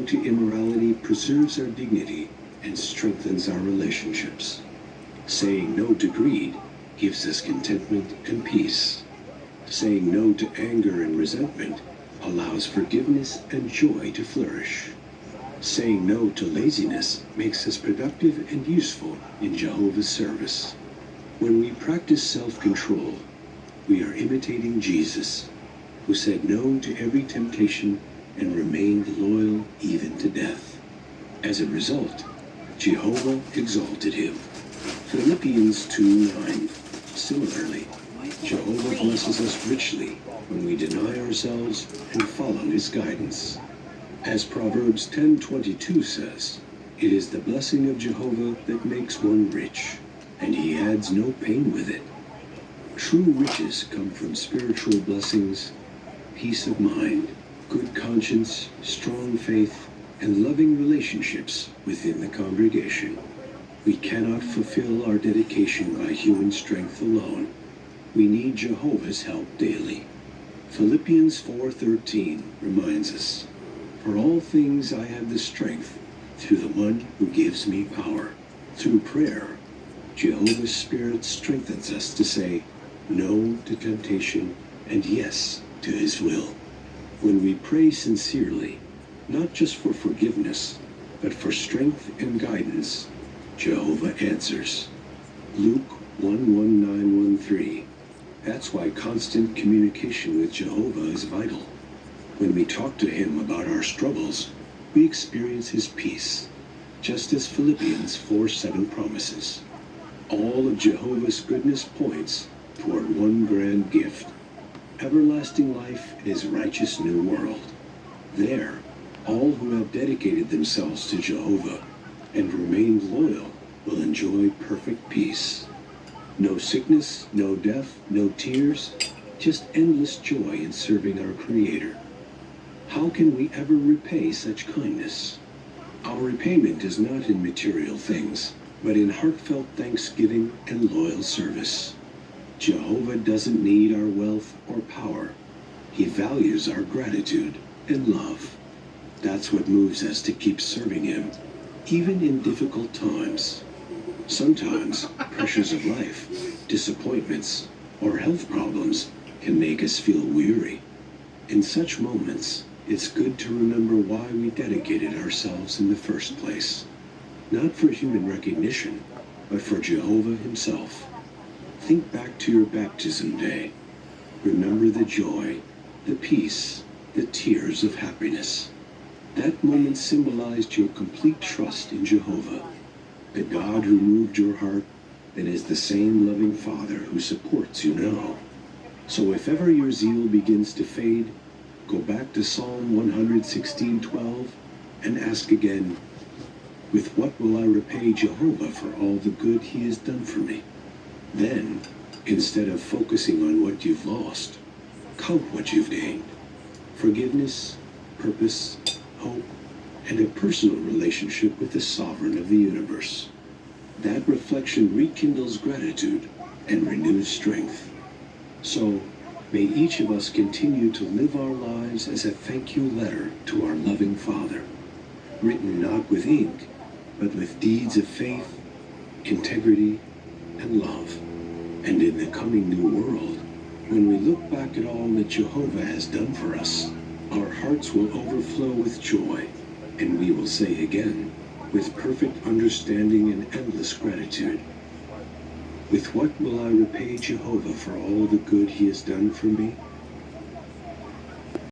to immorality preserves our dignity and strengthens our relationships. Saying no to greed gives us contentment and peace. Saying no to anger and resentment allows forgiveness and joy to flourish. Saying no to laziness makes us productive and useful in Jehovah's service. When we practice self-control, we are imitating Jesus, who said no to every temptation and remained loyal even to death. As a result, Jehovah exalted him. Philippians 2:9. Similarly, Jehovah blesses us richly when we deny ourselves and follow his guidance. As Proverbs 10:22 says, "It is the blessing of Jehovah that makes one rich, and he adds no pain with it." True riches come from spiritual blessings, peace of mind, good conscience, strong faith, and loving relationships within the congregation. We cannot fulfill our dedication by human strength alone. We need Jehovah's help daily. Philippians 4:13 reminds us, "For all things I have the strength through the one who gives me power." Through prayer, Jehovah's Spirit strengthens us to say no to temptation and yes to his will. When we pray sincerely, not just for forgiveness, but for strength and guidance, Jehovah answers. Luke 1:1913. That's why constant communication with Jehovah is vital. When we talk to him about our struggles, we experience his peace, just as Philippians 4:7 promises. All of Jehovah's goodness points toward one grand gift: everlasting life in his righteous new world. There, all who have dedicated themselves to Jehovah and remained loyal will enjoy perfect peace. No sickness, no death, no tears, just endless joy in serving our Creator. How can we ever repay such kindness? Our repayment is not in material things, but in heartfelt thanksgiving and loyal service. Jehovah doesn't need our wealth or power. He values our gratitude and love. That's what moves us to keep serving him, even in difficult times. Sometimes pressures of life, disappointments, or health problems can make us feel weary. In such moments, it's good to remember why we dedicated ourselves in the first place. Not for human recognition, but for Jehovah himself. Think back to your baptism day. Remember the joy, the peace, the tears of happiness. That moment symbolized your complete trust in Jehovah, the God who moved your heart and is the same loving Father who supports you now. So if ever your zeal begins to fade, go back to Psalm 116:12 and ask again, with what will I repay Jehovah for all the good he has done for me? Then, instead of focusing on what you've lost, count what you've gained. Forgiveness, purpose, hope, and a personal relationship with the Sovereign of the universe. That reflection rekindles gratitude and renews strength. So, may each of us continue to live our lives as a thank you letter to our loving Father, written not with ink, but with deeds of faith, integrity, and love. And in the coming new world, when we look back at all that Jehovah has done for us, our hearts will overflow with joy, and we will say again, with perfect understanding and endless gratitude, with what will I repay Jehovah for all the good he has done for me?